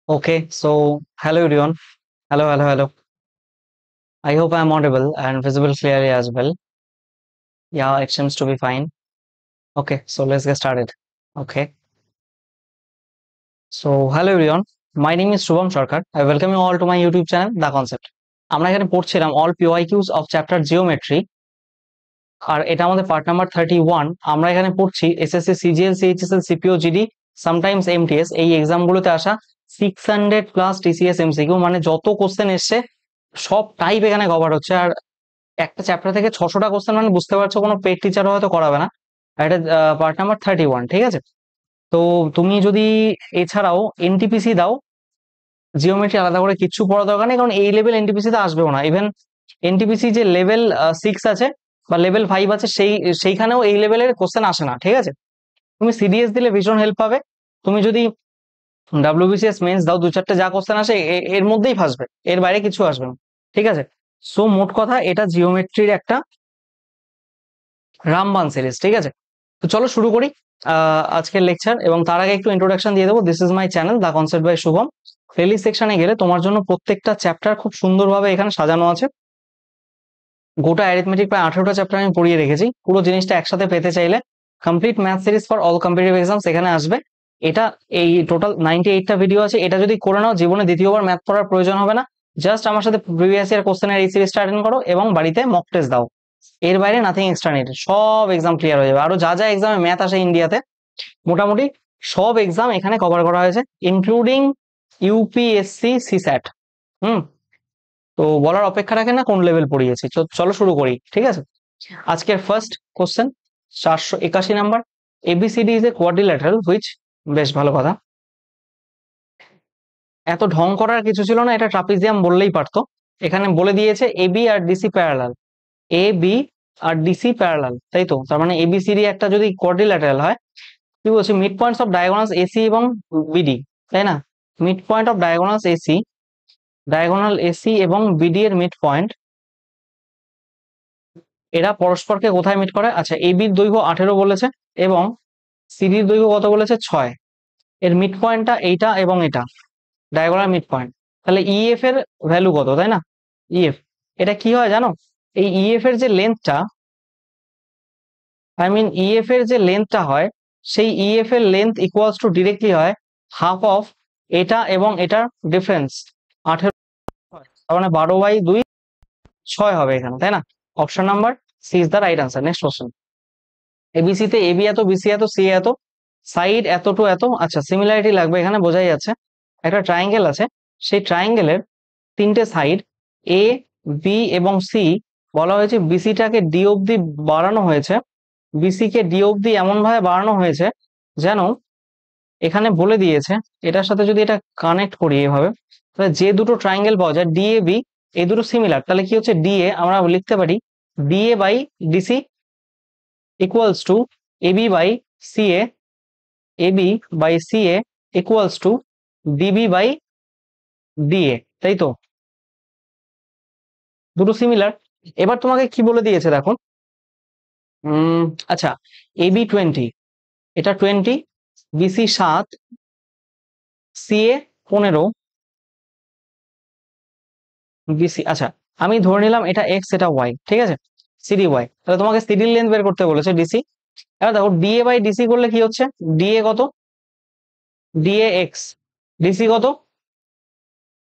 Okay, so hello everyone. Hello, hello, hello. I hope I'm audible and visible clearly as well. Yeah, it seems to be fine. Okay, so let's get started. Okay, so hello everyone. My name is Shubham Sarkar. I welcome you all to my YouTube channel, The Concept. আমরা এখানে পড়ছিলাম all PYQs of chapter Geometry আর এটা আমাদের part number 31। আমরা এখানে পড়ছি SSC CGL CHSL CPO GD sometimes MTS এই এক্সামগুলোতে আসা 600 প্লাস টিসিএস এমসিকিউ, মানে যত কোশ্চেন এসছে সব টাইপ এখানে কভার হচ্ছে। আর একটা চ্যাপ্টার থেকে 600টা কোশ্চেন, মানে বুঝতে পারছো কোনো পেড টিচারও হয়তো করাবে না। আর এটা পার্ট নাম্বার 31, ঠিক আছে? তো তুমি যদি এছাড়াও এনটিপিসি দাও, জিওমেট্রি আলাদা করে কিচ্ছু পড়া দরকার নেই, কারণ এই লেভেল এনটিপিসি তে আসবেও না। ইভেন এনটিপিসি যে লেভেল 6 আছে বা লেভেল 5 আছে, সেইখানেও এই লেভেলের কোশ্চেন আসে না, ঠিক আছে? তুমি সিডিএস দিলে ভীষণ হেল্প পাবে। তুমি যদি ডাব্লিউবিসিএস মেন্স দাও, দু চারটে যা কোশ্চেন আসে এর মধ্যেই ফাঁসবে, এর বাইরে কিছু আসবে না, ঠিক আছে? সো মোট কথা, এটা জিওমেট্রির একটা রামবান সিরিজ, ঠিক আছে? তো চলো শুরু করি আজকের লেকচার। এবং তার আগে একটু ইন্ট্রোডাকশন দিয়ে দেবো। This is my channel the concept by Shubham. Playlist সেকশনে গেলে তোমার জন্য প্রত্যেকটা চ্যাপ্টার খুব সুন্দরভাবে এখানে সাজানো আছে। গোটা অ্যারিথমেটিক প্রায় 18টা চ্যাপ্টার আমি পড়িয়ে রেখেছি। পুরো জিনিসটা একসাথে পেতে চাইলে complete math series for all competitive exams এখানে আসবে। এটা এই টোটাল 98টা ভিডিও আছে। এটা যদি করে নাও, জীবনে দ্বিতীয়বার ম্যাথ পড়ার প্রয়োজন হবে না। জাস্ট আমার সাথে প্রিভিয়াস ইয়ার কোশ্চেনের এই সিরিজটা অ্যাটেন্ড করো এবং বাড়িতে মক টেস্ট দাও। এর বাইরে নাথিং এক্সট্রা নিডেড, সব এক্সাম ক্লিয়ার হয়ে যাবে। আরো যা যা এক্সামে ম্যাথ আসে ইন্ডিয়াতে, মোটামুটি সব এক্সাম এখানে কভার করা হয়েছে, ইনক্লুডিং ইউপিএসসি সিস্যাট। হুম। তো বলার অপেক্ষা রাখে না কোন লেভেল পড়িয়েছি। চলো শুরু করি, ঠিক আছে? আজকের first question 481 number. ABCD is a quadrilateral which, বেশ ভালো কথা। এত ঢং করার কিছু ছিল না, এটা ট্রাপিজিয়াম বললেই পারতো। এখানে বলে দিয়েছে AB R DC parallel. A B R DC parallel, তাই তো? তার মানে এবিসিডি একটা যদি কোয়াড্রিল্যাটারাল হয়, কি বলছি, mid points of diagonals AC এবং বিডি, তাই না? Mid point of diagonals AC, diagonal AC এবং বিডি এর মিড পয়েন্ট, এরা পরস্পরকে কোথায় মিট করে? আচ্ছা, এবির দৈর্ঘ্য 18 বলেছে এবং সিডির দৈর্ঘ্য কত বলেছে? 6। এর মিড পয়েন্টটা এইটা এবং এটা, ডায়াগোনাল মিড পয়েন্ট। তাহলে ইএফ এর ভ্যালু কত, তাই না? ইএফ, এটা কি হয় জানো? এই ইএফ এর যে লেন্থটা, ইএফ এর যে লেন্থটা হয়, সেই ইএফ এর লেন্থ ইকুয়ালস টু ডিরেক্টলি হয় হাফ অফ এটা এবং এটার ডিফারেন্স, 18। তার মানে 12/2 6 হবে এখানে, তাই না? Option number C is the right answer. Next question. ABC তে এবি এত, বিসি এত, সি এত, সাইড এত টু এত। আচ্ছা, সিমিলারিটি লাগবে এখানে, বোঝাই যাচ্ছে। একটা ট্রায়াঙ্গেল আছে, সেই ট্রায়াঙ্গেলের তিনটে সাইড এ, বি এবং সি। বলা হয়েছে বিসিটাকে ডি অব্দি বাড়ানো হয়েছে, বিসি কে ডি অব্দি এমন ভাবে বাড়ানো হয়েছে যেন, এখানে বলে দিয়েছে, এটার সাথে যদি এটা কানেক্ট করি এভাবে, তাহলে যে দুটো ট্রায়াঙ্গেল পাওয়া যায় ডি এ বি, এই দুটো সিমিলার। তাহলে কি হচ্ছে, ডিএ আমরা লিখতে পারি DA by DC equals to AB by CA, AB by CA equals to DB by DA, তাই তো? দুটো সিমিলার। এবার তোমাকে কি বলে দিয়েছে দেখো। আচ্ছা, AB 20, এটা 20, BC 7, CA 15, BC, আচ্ছা আমি ধরে নিলাম এটা এক্স এটা ওয়াই, ঠিক আছে? সিডি ওয়াই, তাহলে তোমাকে সিডির লেন্থ বের করতে বলেছে ডিসি। এবার দেখো ডিএ বাই ডিসি করলে কি হচ্ছে, ডিএ কত, ডিএ এক্স, ডিসি কত,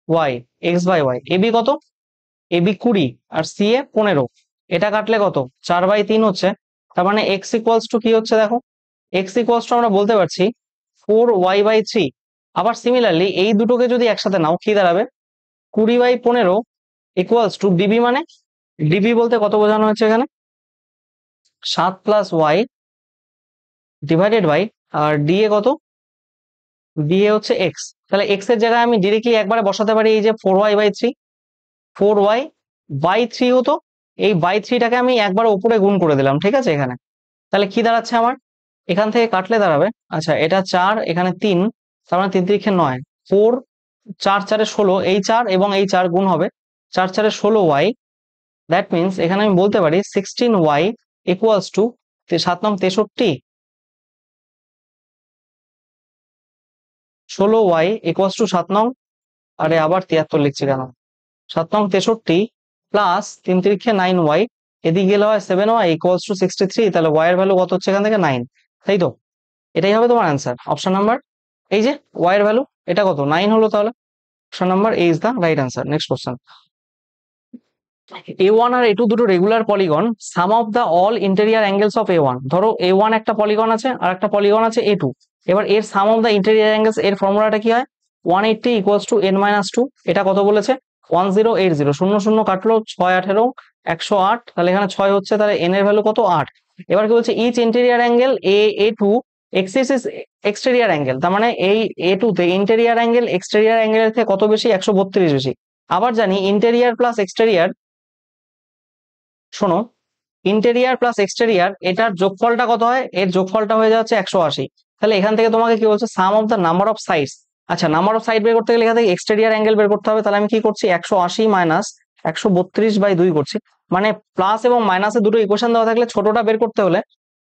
Y, X by Y. AB কত, এবি 20 আর সি এ 15, এটা কাটলে কত, 4/3 হচ্ছে। তার মানে এক্স ইকুয়ালস টু কি হচ্ছে দেখো, এক্স ইকুয়ালস টু আমরা বলতে পারছি 4y/3। আবার সিমিলারলি এই দুটোকে যদি একসাথে নাও, কি দাঁড়াবে, 20/15 ইকুয়ালস টু ডিবি, মানে ডিবি বলতে কত বোঝানো হচ্ছে এখানে, 7 প্লাস ওয়াই ডিভাইডেড বাই, আর ডিএ কত, ডিএ হচ্ছে এক্স। তাহলে এক্স এর জায়গায় আমি ডিরেক্টলি একবারে বসাতে পারি এই যে 4y/3, 4y/3 হতো। এই বাই থ্রিটাকে আমি একবার উপরে গুণ করে দিলাম, ঠিক আছে? এখানে তাহলে কি দাঁড়াচ্ছে আমার, এখান থেকে কাটলে দাঁড়াবে, আচ্ছা এটা 4, এখানে 3, তার মানে 3 3 9, 4, 4 4 16, এই 4 এবং এই 4 গুণ হবে, 4 4 16y। দ্যাট মিনস এখানে আমি বলতে পারি 16y ইকুয়ালস টু 7 নং 63, 16y ইকুয়ালস টু 7 নং, আরে আবার 73 লিখছি কেন, 7 নং 63 প্লাস 3 তিরিক্ষে 9y, এদিকে গেলে হয় 7y ইকুয়ালস টু 63, তাহলে y এর ভ্যালু কত হচ্ছে এখান থেকে 9, তাই তো? এটাই হবে তোমার অ্যান্সার, অপশন নাম্বার এই যে y এর ভ্যালু এটা কত 9 হলো, তাহলে option number A is the right answer. Next question, A1 আর A2 দুটো regular polygon, sum of the all interior angles of A1, ধরো A1 একটা পলিগন আছে আর একটা পলিগন আছে A2, এবার এর সাম অফ দা ইন্টেরিয়ার অ্যাঙ্গেলস, এর ফর্মুলাটা কি হয় 180 ইকুয়ালস টু n-2, এটা কত বলেছে 1080, শূন্য শূন্য কাটলো 6 18 108, তাহলে এখানে 6 হচ্ছে, তাহলে n এর ভ্যালু কত 8। এবার কি বলছে each interior angle A2 exceeds is exterior angle, তার মানে এই A2 তে ইন্টেরিয়ার অ্যাঙ্গেল এক্সটেরিয়ার অ্যাঙ্গেলের থেকে কত বেশি 132 বেশি। আবার জানি ইন্টেরিয়ার প্লাস এক্সটেরিয়ার, শোনো ইন্টেরিয়ার প্লাস এক্সটেরিয়ার এটার যোগফলটা কত হয়, এর যোগফলটা হয়ে যাচ্ছে 180, তাহলে এখান থেকে তোমাকে কি বলছে sum of the number of sides, আচ্ছা নাম্বার অফ সাইড বের করতে গেলে এখান থেকে এক্সটেরিয়ার অ্যাঙ্গেল বের করতে হবে, তাহলে আমি কি করছি 180 মাইনাস 132/2 করছি, মানে প্লাস এবং মাইনাসে দুটো ইকুয়েশন দেওয়া থাকলে ছোটটা বের করতে হলে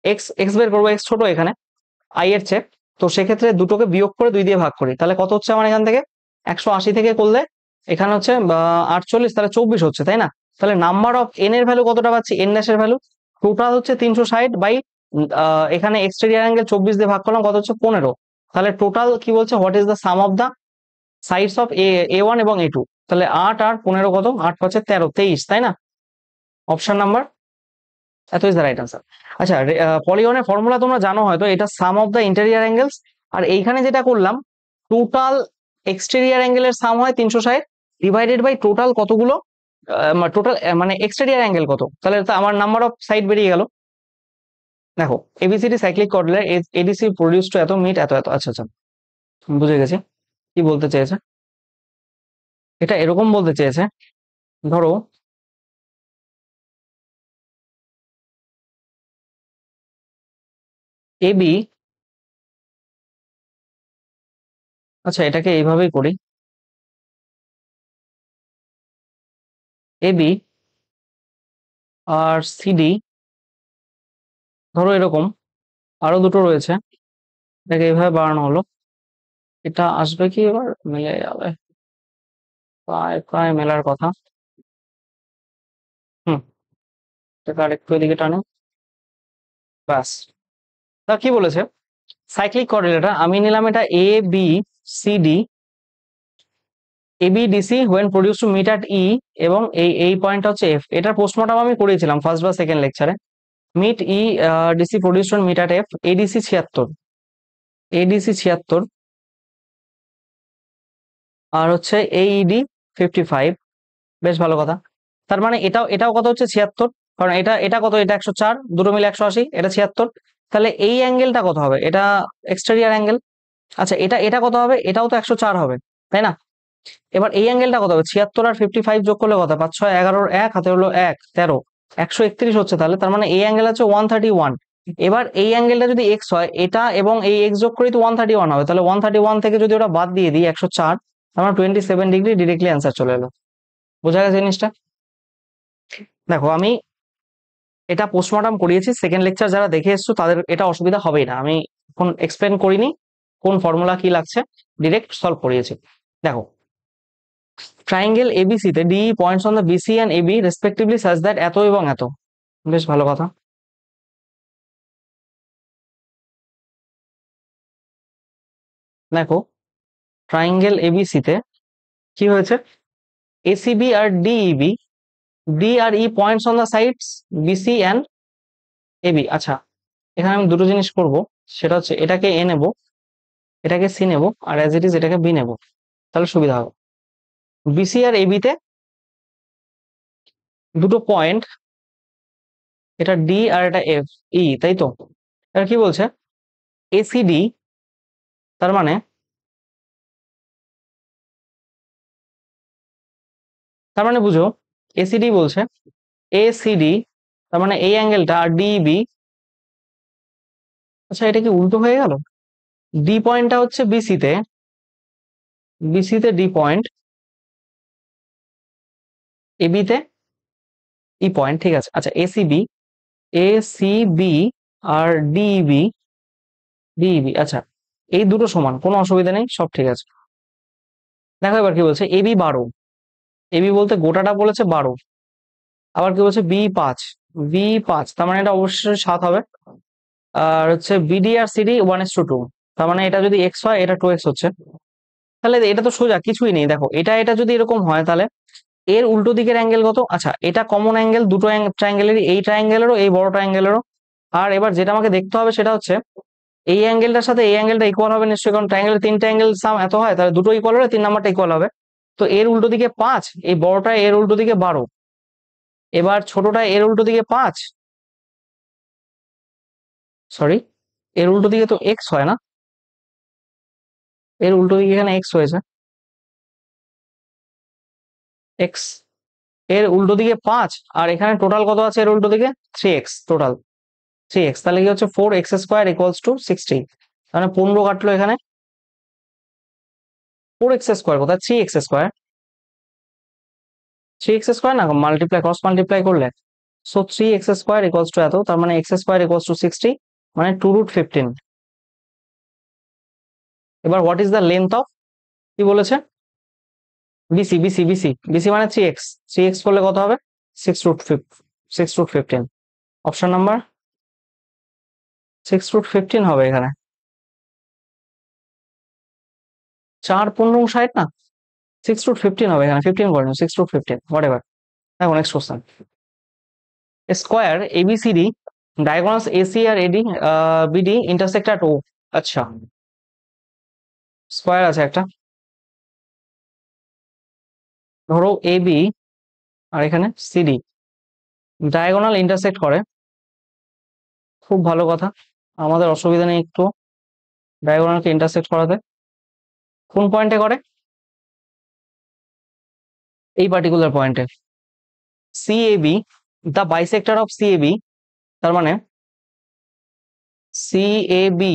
এক্স এক্স বের করবো, এক্স ছোট এখানে আই এর চেয়ে, তো সেক্ষেত্রে দুটোকে বিয়োগ করে 2 দিয়ে ভাগ করি, তাহলে কত হচ্ছে আমার এখান থেকে 180 থেকে করলে এখানে হচ্ছে 48, তাহলে 24 হচ্ছে, তাই না? তাহলে নাম্বার অফ এন এর ভ্যালু কতটা পাচ্ছি, এন ড্যাশের ভ্যালু টোটাল হচ্ছে 360 বাই এখানে এক্সটেরিয়ার অ্যাঙ্গেল 24 দিয়ে ভাগ করলাম, কত হচ্ছে 15, তাহলে টোটাল কি বলছে what is the some of the sides of A1 এবং A2, তাহলে 8 আর 15 কত 8 পাচ্ছে 13 23, তাই না? অপশন নাম্বার এত ইজ দ্য রাইট আনসার। আচ্ছা পলিগনের ফর্মুলা তোমরা জানো হয়তো, এটা সাম অফ দ্য ইন্টেরিয়ার অ্যাঙ্গেলস, আর এইখানে যেটা করলাম টোটাল এক্সটেরিয়ার অ্যাঙ্গেলের সাম হয় 360 ডিভাইডেড বাই টোটাল কতগুলো টোটাল মানে এক্সটেরিয়ার অ্যাঙ্গেল কত, তাহলে তো আমার নাম্বার অফ সাইড বেরিয়ে গেল। দেখো ABCD cyclic coordinate ADC produce to এত মিট এত এত, আচ্ছা আচ্ছা বুঝে গেছি কি বলতে চেয়েছে, এটা এরকম বলতে চেয়েছে, ধরো এবি, আচ্ছা এটাকে এইভাবেই করি, এবি আর সিডি, ধরো এরকম আরো দুটো রয়েছে, এটাকে এইভাবে বাড়ানো হলো, এটা আসবে কি এবার মিলে যাবে, প্রায় প্রায় মেলার কথা। হুম, এটাকে আরেকটু এদিকে টানো, ব্যাস। তা কি বলেছে সাইক্লিক কোঅর্ডিনেটর আমি নিলাম এটা A B C D, A B DC when produce to meet at E, এবং এই পয়েন্টটা হচ্ছে এফ, এটার পোস্টমর্টম আমি করিয়েছিলাম ফার্স্ট বা সেকেন্ড লেকচারে, meet E DC produce to meet at F, ADC 76, ADC 76 আর হচ্ছে এইডি 55, বেশ ভালো কথা। তার মানে এটাও এটাও কত হচ্ছে 76, কারণ এটা এটা কত, এটা 104, দুটো মিলে 180, এটা 76, তাহলে এই অ্যাঙ্গেলটা কত হবে, এটা এক্সটেরিয়ার অ্যাঙ্গেল, আচ্ছা এটা এটা কত হবে, এটাও তো 104 হবে, তাই না? এবার এই অ্যাঙ্গেলটা কত হবে 76 আর 55 যোগ করলে কত, 5 6 11 এক হাতে হলো 1 13 131 হচ্ছে, তাহলে তার মানে এই অ্যাঙ্গেল আছে 131। এবার এই অ্যাঙ্গেলটা যদি এক্স হয়, এটা এবং এই এক্স যোগ করেই তো 131 হবে, তাহলে 131 থেকে যদি ওটা বাদ দিয়ে দিই 104, আমার 27 ডিগ্রি ডিরেক্টলি অ্যান্সার চলে এলো। বোঝা গেছে জিনিসটা? দেখো আমি এটা পোস্টমর্টম করিয়েছি, সেকেন্ড লেকচার যারা দেখে এসছো তাদের এটা অসুবিধা হবেই না, আমি এখন এক্সপ্লেন করিনি কোন ফর্মুলা কি লাগছে, ডিরেক্ট সলভ করিয়েছি। দেখো ট্রাইঙ্গেল এবিসি তে D points on the BC and AB respectively such that এত এবং এত, বেশ ভালো কথা। দেখো ট্রাইঙ্গেল এবিসি তে কি হয়েছে, এসিবি আর ডিইবি, ডি আর E points on the sides BC and AB, আচ্ছা এখানে আমি দুটো জিনিস করব, সেটা হচ্ছে এটাকে এ নেব, এটাকে সি নেব, আর অ্যাজ ইট ইজ এটাকে বি নেব, তাহলে সুবিধা হবে। বিসি আর এবি তে দুটো পয়েন্ট, এটা ডি আর এটা এফ ই, তাই তো? এটা কি বলছে এসিডি, তার মানে বুঝো এসিডি বলছে এসিডি, তার মানে এই অ্যাঙ্গেলটা আর ডিবি, আচ্ছা এটা কি উল্টো হয়ে গেল, ডি পয়েন্টটা হচ্ছে বিসিতে, বিসিতে ডি পয়েন্ট, এবিতে ই পয়েন্ট, ঠিক আছে। আচ্ছা এসিবি, এসিবি আর ডিবি, ডিবি, আচ্ছা এই দুটো সমান, কোনো অসুবিধা নেই, সব ঠিক আছে। দেখো এবার কি বলছে, এবি 12, এবি বলতে গোটাটা বলেছে 12, আবার কি বলছে বি 5, বি 5, তার মানে এটা অবশ্যই 7 হবে। আর হচ্ছে বিডি আর সিডি 1:2, তার মানে এটা যদি এক্স হয় এটা 2x হচ্ছে। তাহলে এটা তো সোজা, কিছুই নেই। দেখো এটা এটা যদি এরকম হয় তাহলে এর উল্টো দিকের অ্যাঙ্গেল কত? আচ্ছা, এটা কমন অ্যাঙ্গেল দুটো ট্রায়াঙ্গেলেরই, এই ট্রায়াঙ্গেলেরও এই বড় ট্রায়াঙ্গেলেরও। আর এবার যেটা আমাকে দেখতে হবে সেটা হচ্ছে এই অ্যাঙ্গেলটার সাথে এই অ্যাঙ্গেলটা ইকুয়াল হবে নিশ্চয়ই, কারণ ট্রায়াঙ্গেলের তিনটা অ্যাঙ্গেল সাম এত হয়, তাহলে দুটো ইকুয়াল হলে 3 নাম্বারটা ইকুয়াল হবে। তো এর উল্টো দিকে 5, এই বড়টা এর উল্টো দিকে 12, এবার ছোটটা এর উল্টো দিকে 5, সরি এর উল্টো দিকে তো এক্স হয় না, এর উল্টো দিকে এখানে এক্স হয়েছে, এক্স, এর উল্টো দিকে 5, আর এখানে টোটাল কত আছে এর উল্টো দিকে? 3x টোটাল, 3x, তাহলে কি হচ্ছে 4x² ইকুয়ালস টু 60, মানে 15 কাটলো এখানে, 4x² কোথায়, 3x², 3x² না, মাল্টিপ্লাই ক্রস মাল্টিপ্লাই করলে, সো 3x² ইকুয়ালস টু এত, তার মানে x² ইকুয়ালস টু 60, মানে 2√15। এবার what is the length of, কি বলেছে, বিসি, বিসি বিসি বিসি মানে 3x, 3x করলে কত হবে, 6√15, অপশন নাম্বার 6√15 হবে এখানে। 4×15 = 60 না, 6√15 হবে এখানে, 15 করে 6√15, হোয়াট এভার। দেখো next question, square ABCD diagonals AC আর AD BD intersect at O. আচ্ছা, স্কোয়ার আছে একটা, ধরো এবি আর এখানে সিডি ডায়াগোনাল ইন্টারসেক্ট করে, খুব ভালো কথা, আমাদের অসুবিধা নেই একটু ডায়াগোনালকে ইন্টারসেক্ট করাতে। কোন পয়েন্টে করে? এই পার্টিকুলার পয়েন্টে, CAB, the bisector of CAB, তার মানে সিএবি,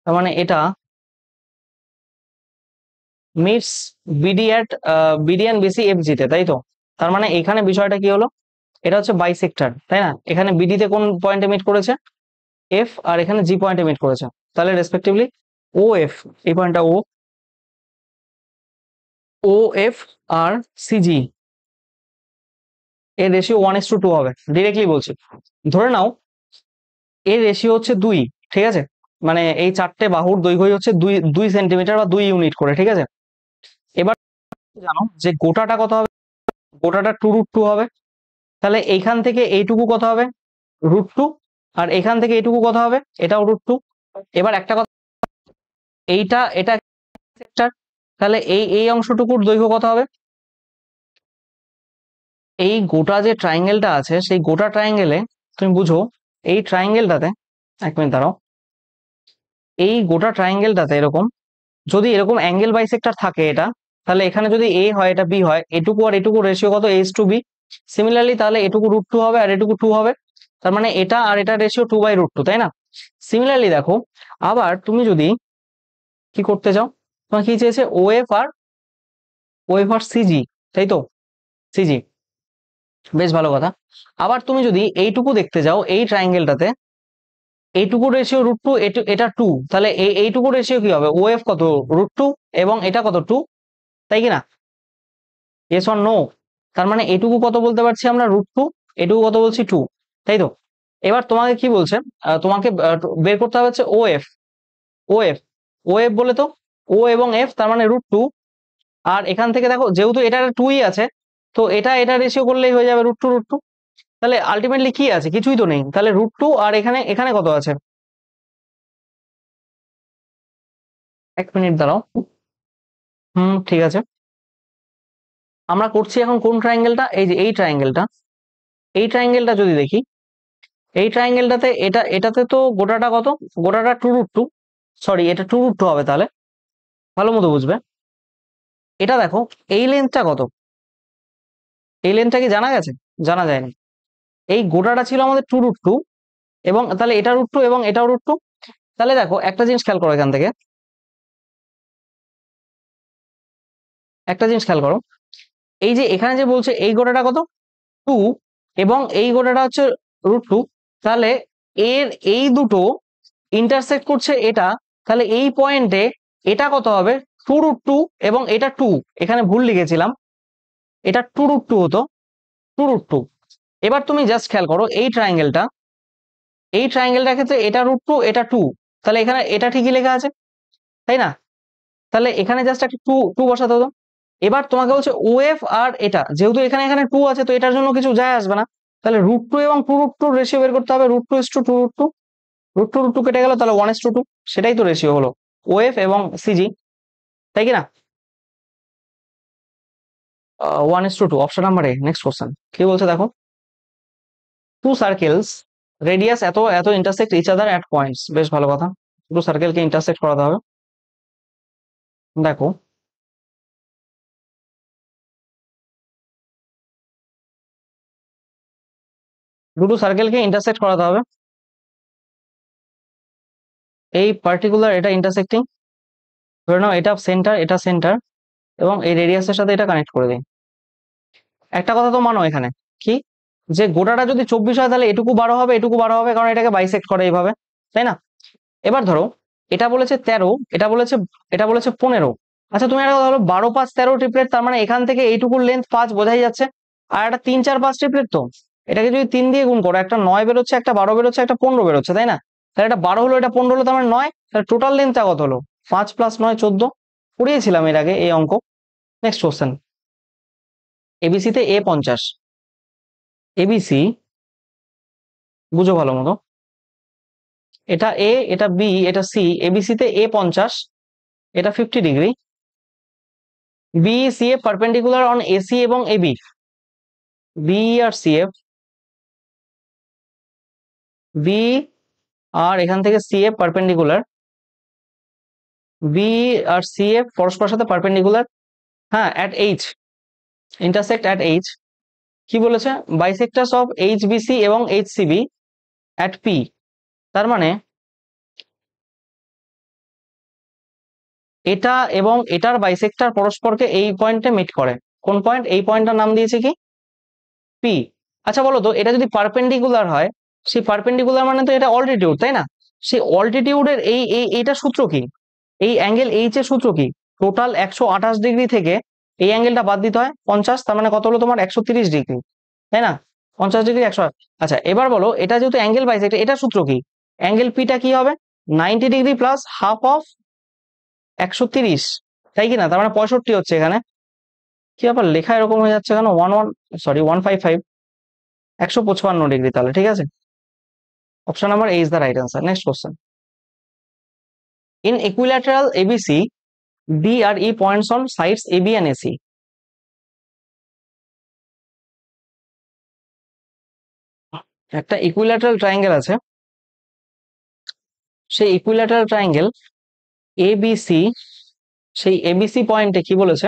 তার মানে এটা meets BD at BD and BC FG তে, তাই তো? তার মানে এখানে বিষয়টা কি হলো, এটা হচ্ছে বাইসেক্টর, তাই না? এখানে বিডি তে কোন পয়েন্টে মিট করেছে, এফ, আর এখানে জি পয়েন্টে মিট করেছে, তাহলে রেসপেক্টিভলি ও এফ, এই পয়েন্টটা ও, ও এফ আর সিজি এর রেশিও 1:2 হবে, ডিরেক্টলি বলছি। ধরে নাও এর রেশিও হচ্ছে 2, ঠিক আছে, মানে এই চারটে বাহুর দৈর্ঘ্য হচ্ছে 2 সেন্টিমিটার বা 2 ইউনিট করে, ঠিক আছে। এবার জানো যে গোটাটা কত হবে, গোটাটা 2√2 হবে, তাহলে এইখান থেকে এইটুকু কত হবে, √2, আর এখান থেকে এইটুকু কত হবে, এটাও √2। এবার একটা কথা, এইটা এটা সেক্টর, তাহলে এই এই অংশটুকুর দৈর্ঘ্য কত হবে, এই গোটা যে ট্রায়াঙ্গেলটা আছে সেই গোটা ট্রায়াঙ্গেলে তুমি বুঝো, এই ট্রায়াঙ্গেলটাতে, এক মিনিট দাঁড়াও, এই গোটা ট্রায়াঙ্গেলটাতে এরকম যদি এরকম অ্যাঙ্গেল বাইসেক্টর থাকে এটা, তাহলে এখানে যদি এ হয় এটা বি হয়, এটুকু আর এটুকু রেশিও কত, a:2b, সিমিলারলি তাহলে এটুকু √2 হবে আর এটুকু 2 হবে, তার মানে এটা আর এটা রেশিও 2/√2, তাই না? সিমিলারলি দেখো, আবার তুমি যদি কি করতে চাও, তোমার কি চেয়েছে ও এফ আর সিজি, তাই তো, সিজি, বেশ ভালো কথা। আবার তুমি যদি এইটুকু দেখতে যাও, এই ট্রায়াঙ্গেলটাতে এইটুকু রেশিও √2, এটা 2, তাহলে এইটুকু রেশিও কি হবে, ও এফ কত, √2, এবং এটা কত 2, তাই কি না? Yes or no? তার মানে এটুকু কত বলতে পারছি আমরা, √2, এটুকু কত বলছি 2, তাই তো? এবার তোমাকে কি বলছে, তোমাকে বের করতে হবে হচ্ছে ও এফ, ও এফ, ও এফ বলে তো, ও এবং এফ, তার মানে √2, আর এখান থেকে দেখো যেহেতু এটা 2ই আছে, তো এটা রেশিও করলেই হয়ে যাবে √2, তাহলে আলটিমেটলি কি আছে, কিছুই তো নেই, তাহলে √2, আর এখানে এখানে কত আছে, এক মিনিট দাঁড়াও, ঠিক আছে, আমরা করছি এখন কোন ট্রায়াঙ্গেলটা, এই যে এই ট্রায়াঙ্গেলটা, এই ট্রায়াঙ্গেলটা যদি দেখি, এই ট্রায়াঙ্গেলটাতে এটাতে তো গোটাটা কত, গোটাটা 2√2, সরি এটা 2√2 হবে, তাহলে ভালো মতো বুঝবে। এটা দেখো এই লেন্থটা কত, এই লেন্থটা কি জানা গেছে, জানা যায়নি। এই গোটাটা ছিল আমাদের 2√2, এবং তাহলে এটা √2 এবং এটাও √2। তাহলে দেখো একটা জিনিস খেয়াল করো, এখান থেকে একটা জিনিস খেয়াল করো, এই যে এখানে যে বলছে এই গোটাটা কত 2, এবং এই গোটাটা হচ্ছে √2, তাহলে এর এই দুটো ইন্টারসেক্ট করছে এটা, তাহলে এই পয়েন্টে এটা কত হবে 2√2 এবং এটা 2, এখানে ভুল লিখেছিলাম, এটা 2√2 হতো, 2√2। এবার তুমি জাস্ট খেয়াল করো এই ট্রায়াঙ্গেলটার ক্ষেত্রে এটা √2 এটা 2, তাহলে এখানে এটা ঠিকই লেখা আছে, তাই না? তাহলে এখানে জাস্ট একটা 2 বসাতে হতো। এবার তোমাকে বলছে ওএফ আর এটা, যেহেতু এখানে এখানে 2 আছে তো এটার জন্য কিছু যায় আসবে না, তাহলে √2 এবং 2√2 রেশিও বের করতে হবে। √2:2, √2 কেটে গেল, তাহলে 1:2, সেটাই তো রেশিও হলো ওএফ এবং সিজি, তাই কি না? 1:2, option number A. Next question কি বলছে দেখো, টু সার্কেলস রেডিয়াস এত এত intersect each other at points. বেশ ভালো কথা, দুটো সার্কেলকে ইন্টারসেক্ট করাতে হবে। দেখো দুটো সার্কেলকে ইন্টারসেক্ট করাতে হবে, এই পার্টিকুলার এটা ইন্টারসেক্টিং, ধরে নাও এটা সেন্টার, এটা সেন্টার, এবং এই রেডিয়াসের সাথে এটা কানেক্ট করে দিই। একটা কথা তো মানো এখানে কি, যে গোটাটা যদি 24 হয় তাহলে এটুকু 12 হবে, এটুকু 12 হবে, কারণ এটাকে বাইসেক্ট করে এইভাবে, তাই না? এবার ধরো এটা বলেছে 13, এটা বলেছে 15। আচ্ছা তুমি একটা কথা বলো, 12, 5, 13 ট্রিপলেট, তার মানে এখান থেকে এইটুকুর লেন্থ 5 বোঝাই যাচ্ছে, আর একটা 3, 4, 5 ট্রিপলেট, তো এটাকে যদি 3 দিয়ে গুণ করো, একটা 9 বেরোচ্ছে, একটা 12 বেরোচ্ছে, একটা 15 বেরোচ্ছে, তাই না? তাহলে এটা 12 হলো, এটা 15 হলো, তার মানে 9, তাহলে টোটাল লেন্থটা কত হলো? 5 + 9 14। পড়িয়েছিলাম এর আগে এই অঙ্ক। নেক্সট কোশ্চেন, এবিসি তে A 50, এবিসি বুঝো ভালো মতো, এটা এ, এটা বি, এটা সি, এবিসি তে A 50, এটা 50 degree, BCF perpendicular on AC এবং এবি, বি আর সিএফ, বি আর এখান থেকে সিএফ পারপেন্ডিকুলার, বি আর সিএফ পরস্পরের সাথে পারপেন্ডিকুলার, হ্যাঁ, at H, intersect at H. কি বলেছে, বাইসেক্টার্স অফ এইচবিসি এবং এইচসিবি অ্যাট পি, তার মানে এটা এবং এটার বাইসেক্টার পরস্পরকে এই পয়েন্টে মিট করে। কোন পয়েন্ট? এই পয়েন্টটার নাম দিয়েছে কি, পি। আচ্ছা বলো তো, এটা যদি পারপেন্ডিকুলার হয়, সেই পারপেন্ডিকুলার মানে তো এটা অল্টিটিউড, তাই না? সেই অল্টিটিউডের এইটা সূত্র কি, এই অ্যাঙ্গেল এইচ এর সূত্র কি? টোটাল 128 ডিগ্রি থেকে এই অ্যাঙ্গেলটা বাদ দিতে হয় 50, তার মানে কত হলো তোমার 130 ডিগ্রি, তাই না? 50 ডিগ্রি 100। আচ্ছা এবার বলো, এটা যেহেতু অ্যাঙ্গেল বাইসেক্ট, এটা সূত্র কি? অ্যাঙ্গেল পিটা কি হবে? 90 ডিগ্রি প্লাস হাফ অফ 130, তাই কি না? তার মানে 65 হচ্ছে এখানে। কি ব্যাপার, লেখা এরকম হয়ে যাচ্ছে কেন? 155, 155 ডিগ্রি, তাহলে ঠিক আছে। Option number A is the right answer. Next question, in equilateral ABC D আর E points on sides AB and AC. একটা ইকুইল্যাটারাল ট্রায়াঙ্গেল আছে, সেই ইকুইল্যাটারাল ট্রায়াঙ্গেল এবিসি, সেই এবিসি পয়েন্টে কি বলেছে,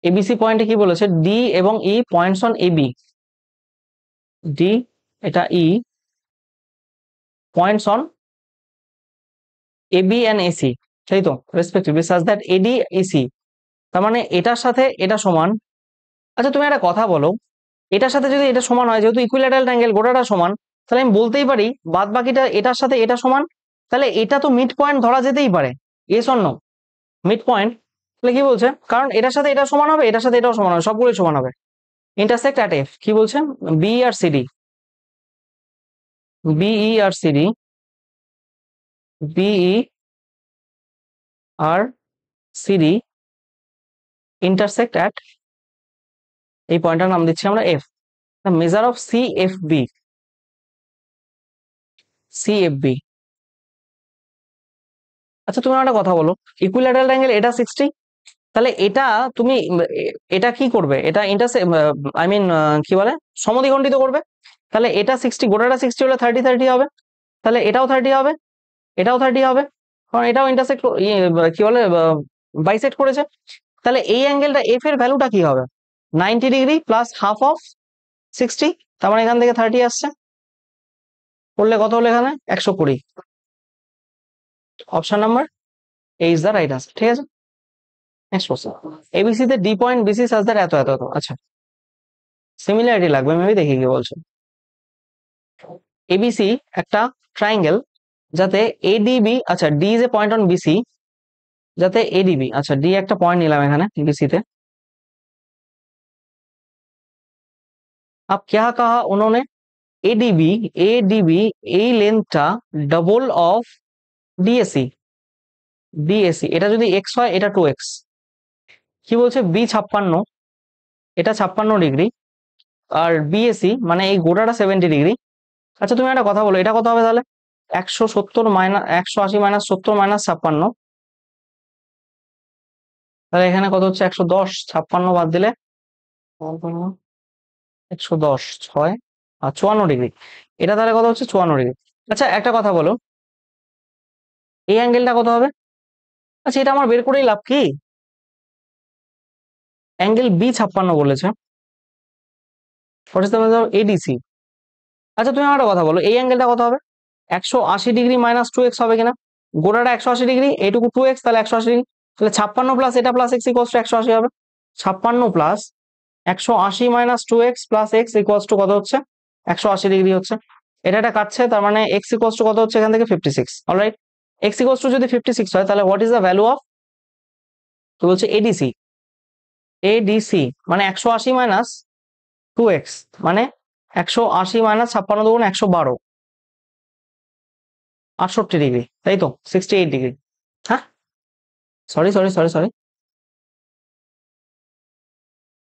এবিসি পয়েন্টে কি বলেছে, ডি এবং E points on AB, D এটা E points on AB and AC, তাই তো, respectively such that AD EC, তার মানে এটার সাথে এটা সমান। আচ্ছা তুমি একটা কথা বলো, এটার সাথে যদি এটা সমান হয়, যেহেতু ইকুইল্যাটারাল ট্রায়াঙ্গেল গোটাটা সমান, তাহলে আমি বলতেই পারি বাদ বাকিটা এটার সাথে এটা সমান, তাহলে এটা তো মিড পয়েন্ট ধরা যেতেই পারে। Yes or no? Mid point, তাহলে কি বলছে, কারণ এটার সাথে এটা সমান হবে, এটার সাথে এটাও সমান হবে, সবগুলোই সমান হবে। ইন্টারসেক্ট অ্যাট এফ, কি বলছে, বি আর সিডি, বিই আর সিডি, বিই আর সিডি ইন্টারসেক্ট অ্যাট, এই পয়েন্টটার নাম দিচ্ছি আমরা F, the measure of CFB, CFB. আচ্ছা তুমি একটা কথা বলো, ইকুইল্যাটারাল অ্যাঙ্গেল এটা 60, তাহলে এটা তুমি এটা কি করবে, এটা ইন্টারসেক্ট, আই মিন কি বলে, সমদ্বিখণ্ডিত করবে। তাহলে এটা 60, গোটাটা 60 হলে 30 30 হবে, তাহলে এটাও 30 হবে, এটাও 30 হবে, কারণ এটাও ইন্টারসেক্ট কি বলে বাইসেক্ট করেছে। তাহলে এই অ্যাঙ্গেলটা এফ এর ভ্যালুটা কি হবে? 90 ডিগ্রি প্লাস হাফ অফ 60, তার মানে এখান থেকে 30 আসছে, করলে কত হলো এখানে 120। Option number A is the right answer, ঠিক আছে। নেক্সট কোশ্চেন, এবিসি তে D point BC such that এত এত এত। আচ্ছা সিমিলারিটি লাগবে, মেবি দেখি কি বলছে। এবিসি একটা ট্রাইঙ্গেল যাতে এডিবি, আচ্ছা D is a point on BC, যাতে এডিবি, আচ্ছা ডি একটা পয়েন্ট নিলাম এখানে বিসি তে। अब क्या कहा उन्होंने, एडीबी, एडीबी এই লেন্থটা ডবল অফ ডিএসি, ডিএসি এটা যদি এক্স হয় এটা 2x। কি বলছে, বি 56, এটা 56 ডিগ্রি, আর বিএসি মানে এই গোটাটা 70 ডিগ্রি। আচ্ছা তুমি একটা কথা বলো, এটা কত হবে তাহলে, 170 মাইনাস 180 মাইনাস 70 মাইনাস 56, তাহলে এখানে কত হচ্ছে 110, 56 বাদ দিলে 110, 6 আর 54 ডিগ্রি, এটা তাহলে কত হচ্ছে 54 ডিগ্রি। আচ্ছা একটা কথা বলো, এই অ্যাঙ্গেলটা কত হবে? আচ্ছা এটা আমার বের করেই লাভ কি, অ্যাঙ্গেল বি 56 বলেছে, what is the measure ADC. আচ্ছা তুমি আমার একটা কথা বলো, এই অ্যাঙ্গেলটা কত হবে, 180 ডিগ্রি মাইনাস 2x হবে কিনা, গোটাটা 180 ডিগ্রি, এইটুকু 2x, তাহলে 180 ডিগ্রি, তাহলে 56 প্লাস এটা প্লাস এক্স ইকুয়ালস টু 180 হবে। 56 plus 180 minus 2x plus x equals two কত হচ্ছে, 180 ডিগ্রি হচ্ছে। এটা একটা কাটছে, তার মানে এক্স ইকুয়ালস টু কত হচ্ছে এখান থেকে 56। অলরাইট, এক্স ইকুয়ালস টু যদি 56 হয় তাহলে what is the value of, তো বলছে এডিসি, এডিসি মানে 180 মাইনাস 2x, মানে 180 মাইনাস 56 দুগুণ 112, 68 ডিগ্রি, তাই তো, 68 ডিগ্রি। হ্যাঁ, sorry sorry sorry sorry,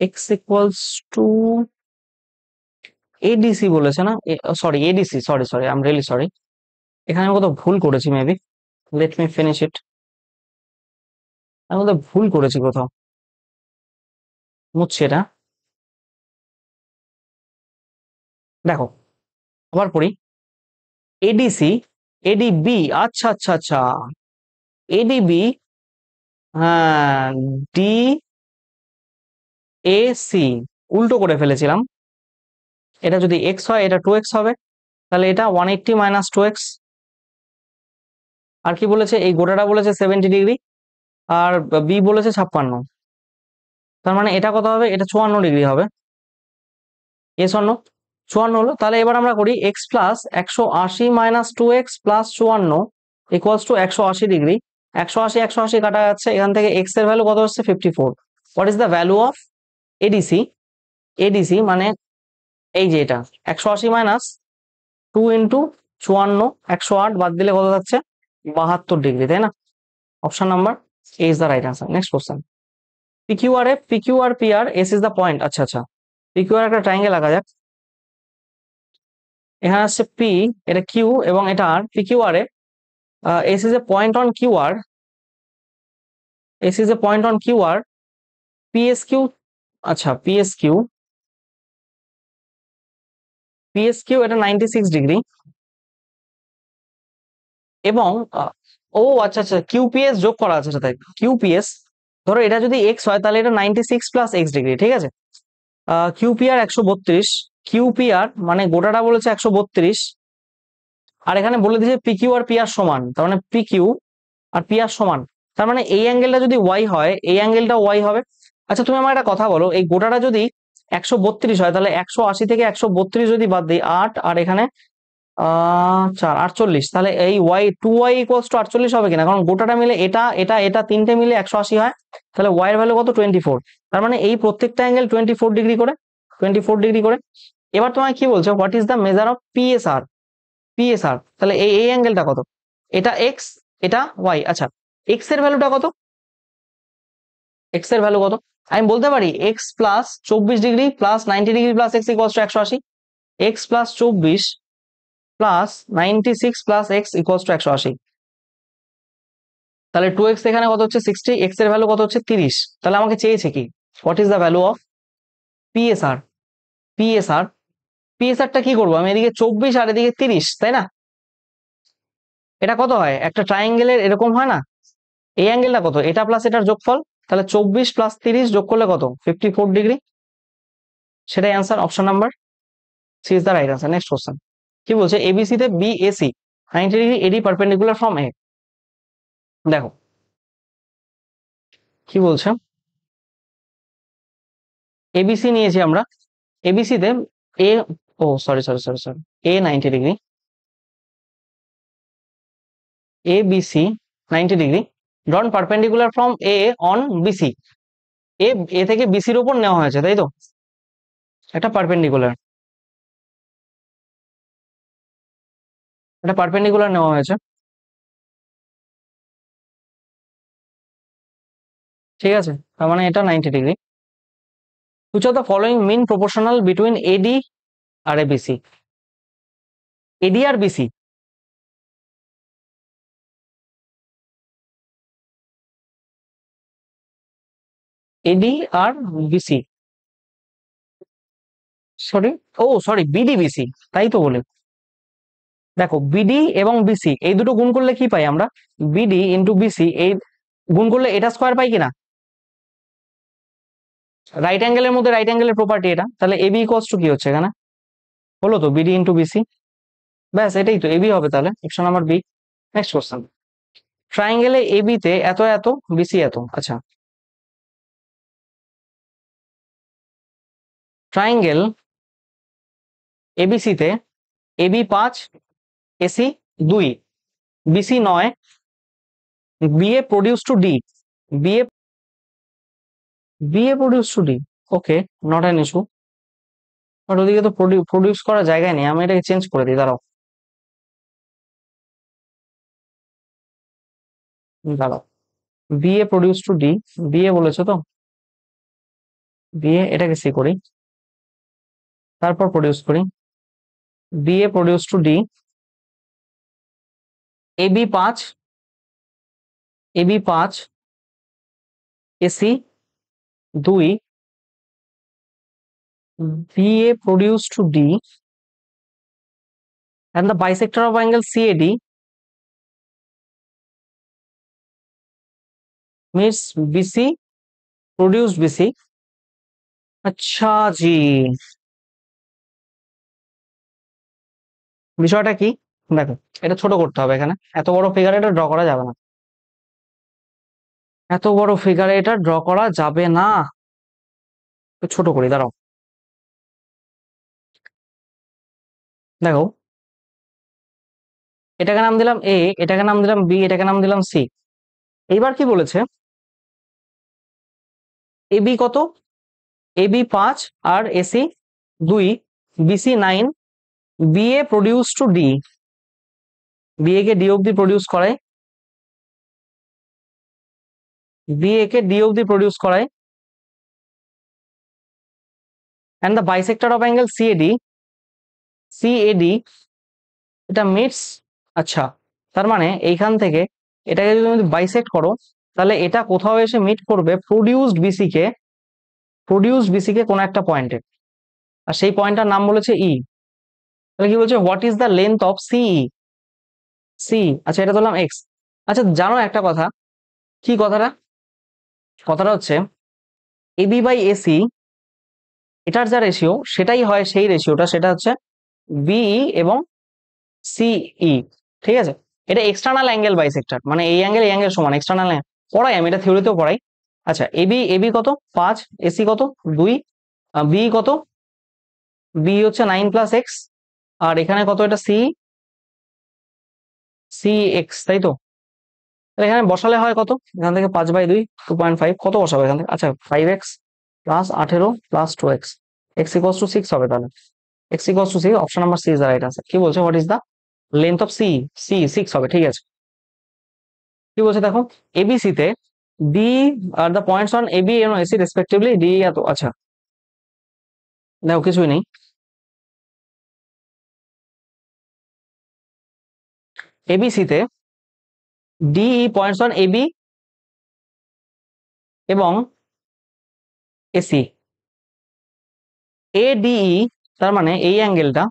x equals two ADC বলেছে না, sorry ADC, sorry sorry, I am really sorry, এখানে আমি কোথাও ভুল করেছি maybe, let me finish it, আমি কোথাও ভুল করেছি কোথাও, মুছছি এটা, দেখো আবার পড়ি, এডিসি, এডিবি, আচ্ছা আচ্ছা আচ্ছা, এডিবি, হ্যাঁ, ডি এ সি, উল্টো করে ফেলেছিলাম, এটা যদি এক্স হয় এটা 2x হবে, তাহলে এটা 180 মাইনাস 2x, আর কি বলেছে, এই গোটাটা বলেছে 70 ডিগ্রি, আর বি বলেছে 56, তার মানে এটা কত হবে, এটা 54 ডিগ্রি হবে, এস অন্য 54 হলো। তাহলে এবার আমরা করি x plus 180 minus 2x plus 54 equals to 180 degree, 180 180 কাটা যাচ্ছে, এখান থেকে এক্স এর ভ্যালু কত হচ্ছে 54। What is the value of ADC, ADC মানে এই যে এটা 180 মাইনাস 2 ইন্টু 54, 108 বাদ দিলে কত যাচ্ছে 72 ডিগ্রি, তাই না? Option number A is the right answer. Next question, PQR A, PQR PR, S is the point. আচ্ছা আচ্ছা, পিকিউআর একটা ট্রায়াঙ্গেল আঁকা যাক, এখানে আসছে পি, এটা কিউ এবং এটা আর, পিকিউআর এ S is a point on QR, S is a point on QR, PS Q, আচ্ছা পিএস কিউ, পিএস কিউ এটা 96 ডিগ্রি, এবং ও আচ্ছা আচ্ছা কিউপিএস যোগ করা আছে সাথে, কিউপিএস ধরো এটা যদি এক্স হয় তাহলে এটা 96 প্লাস এক্স ডিগ্রি, ঠিক আছে। কিউপিআর 132, কিউপিআর মানে গোটাটা বলেছে 132, আর এখানে বলে দিয়েছে পিকিউ আর পিআর সমান, তার মানে পিকিউ আর পিআর সমান, তার মানে এই অ্যাঙ্গেলটা যদি ওয়াই হয় এই অ্যাঙ্গেলটা ওয়াই হবে। আচ্ছা তুমি আমার একটা কথা বলো, এই গোটাটা যদি 132 হয় তাহলে 180 থেকে 132 যদি বাদ দিই 8, আর এখানে 4, 48, তাহলে এই ওয়াই 2y ইকুয়ালস টু 48 হবে কিনা, কারণ গোটাটা মিলে এটা এটা এটা তিনটে মিলে 180 হয়, তাহলে ওয়াই এর ভ্যালু কত 24, তার মানে এই প্রত্যেকটা অ্যাঙ্গেল 24 ডিগ্রি করে, 24 ডিগ্রি করে। এবার তোমায় কি বলছে, what is the measure of PSR, PSR, তাহলে এই এই অ্যাঙ্গেলটা কত, এটা এক্স এটা ওয়াই, আচ্ছা এক্স এর ভ্যালুটা কত, এক্স এর ভ্যালু কত, আমি বলতে পারি x plus 24 degree plus 90 degree plus x equals two 180, x plus 24 plus 96 plus x equals two 180, তাহলে 2x এখানে কত হচ্ছে 60, এক্স এর ভ্যালু কত হচ্ছে 30, তাহলে আমাকে চেয়েছে কি, what is the value of PSR, PSR, পিএসআরটা কি করবো আমি, এদিকে 24 আর এদিকে 30, তাই না, এটা কত হয় একটা ট্রায়াঙ্গেলের এরকম হয় না, এই অ্যাঙ্গেলটা কত, এটা প্লাস এটার যোগফল, তাহলে 24 প্লাস 30 যোগ করলে কত 54 ডিগ্রি, সেটাই answer, option number C is the right answer. Next question, কি বলছে, এবিসি তে BAC 90 degree, AD perpendicular from A, দেখো কি বলছে, এবিসি নিয়েছি আমরা, এবিসি তে এ, ও sorry sorry sorry sorry, A 90 degree, ABC 90 degree drawn perpendicular from A on BC। A থেকে BC এর উপর নেওয়া হয়েছে, তাই তো? একটা পারপেন্ডিকুলার নেওয়া হয়েছে, ঠিক আছে? তার মানে এটা 90 degree. which of the following mean proportional between AD আর ABC? AD আর BC, AD আর BC, সরি BD BC, তাই তো বলে। দেখো BD এবং BC এই দুটো গুণ করলে কি পাই আমরা? BD ইন্টু BC, এই গুণ করলে এটা স্কোয়ার পাই কিনা? রাইট অ্যাঙ্গেলের মধ্যে রাইট অ্যাঙ্গেলের প্রপার্টি এটা, তাহলে AB ইকুয়ালস টু কি হচ্ছে এখানে? হলো তো BD ইন্টু BC, ব্যাস এটাই তো AB হবে, তাহলে option number B. Next question, ট্রায়াঙ্গেলে AB তে এত এত, BC এত। আচ্ছা, ট্রায়াঙ্গেল ABC তে AB 5, AC 2, BC 9, BA produce to D, BA produce to D, okay, not an issue. But ওদিকে তো প্রডিউস করার জায়গায় নেই, আমি এটাকে চেঞ্জ করে দিই, দাঁড়াও দাঁড়াও। BA produce to D, BA বলেছো তো, BA এটাকে সি করি, তারপর প্রডিউস করি, BA produce to D, AB 5, AB 5, AC 2, BA produce to D, and the bisector of angle CAD means BC produced BC। আচ্ছা জি, বিষয়টা কি দেখো, এটা ছোট করতে হবে, এখানে এত বড় ফিগার এটা ড্র করা যাবে না, এত বড় ফিগারে এটা ড্র করা যাবে না, ছোট করি, দাঁড়াও। দেখো এটাকে নাম দিলাম A, এটাকে নাম দিলাম B, এটাকে নাম দিলাম C। এইবার কি বলেছে, AB কত? AB 5 আর AC 2, BC 9, BA produce to D, BA কে D অব্দি প্রডিউস করায়, BA কে D অব্দি প্রডিউস করায়, and the bisector of angle CAD এটা মিটস। আচ্ছা, তার মানে এইখান থেকে এটাকে যদি তুমি বাইসেক্ট করো, তাহলে এটা কোথাও এসে মিট করবে প্রডিউসড বিসি কে কোনো একটা পয়েন্টে, আর সেই পয়েন্টটার নাম বলেছে ই। তাহলে কি বলছে, what is the length of C. আচ্ছা, এটা ধরলাম এক্স। আচ্ছা, জানো একটা কথা, কি কথাটা? কথাটা হচ্ছে এবি বাই এসি, এটার যা রেশিও সেটাই হয় সেই রেশিওটা, সেটা হচ্ছে বিই এবং সিই, ঠিক আছে? এটা এক্সটার্নাল অ্যাঙ্গেল বাইসেক্টর, মানে এই অ্যাঙ্গেল সমান, এক্সটার্নাল পড়াই আমি, এটা থিওরিতেও পড়াই। আচ্ছা, এবি কত? 5, এসি কত? 2, বি কত? বি হচ্ছে 9 প্লাস এক্স, আর এখানে কত? এটা সি এক্স, তাই তো? এখানে বসালে হয় কত? এখান থেকে 5/2 2.5, কত বসাবো এখান থেকে? আচ্ছা, 5x plus 18 plus 2x, X equals to 6 হবে, তাহলে X equals to 6, option number C is the right answer. কি বলছে, what is the length of C 6 হবে, ঠিক আছে? কি বলছে দেখো, এবিসি তে ডি আর দ্য পয়েন্টস অন এবি এবং এসি রেসপেক্টিভলি ডি এত। আচ্ছা দেখো, কিছুই নেই, এবিসি তে ডিই পয়েন্টস অন এবি এবং এসি, এডিই, তার মানে এই অ্যাঙ্গেলটা,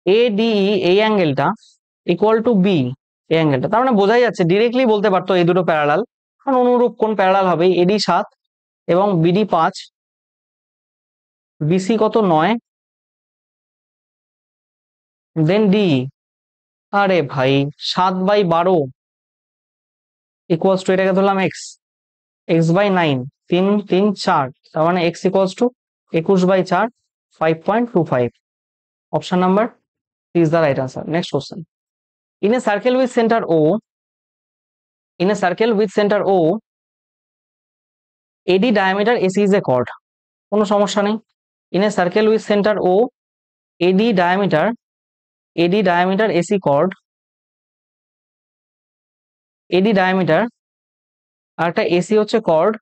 এডিই এই অ্যাঙ্গেলটা ইকুয়াল টু বি, এই অ্যাঙ্গেলটা, তার মানে বোঝাই যাচ্ছে, ডিরেক্টলি বলতে পারতো এই দুটো প্যারালাল, কারণ অনুরূপ কোন প্যারালাল হবে, এডি 7 এবং বিডি 5, বিসি কত? 9, দেন ডি, আরে ভাই 7/12 ইকুয়ালস টু, এটাকে ধরলাম এক্স, x/9, 3 3 4, তার মানে x equals two 21/4 5.25, option number is the right answer. Next question. In a circle with center O, AD diameter AC is a chord. কোনো সমস্যা নেই। In a circle with center O, AD diameter AC chord, AD diameter আর একটা AC হচ্ছে chord,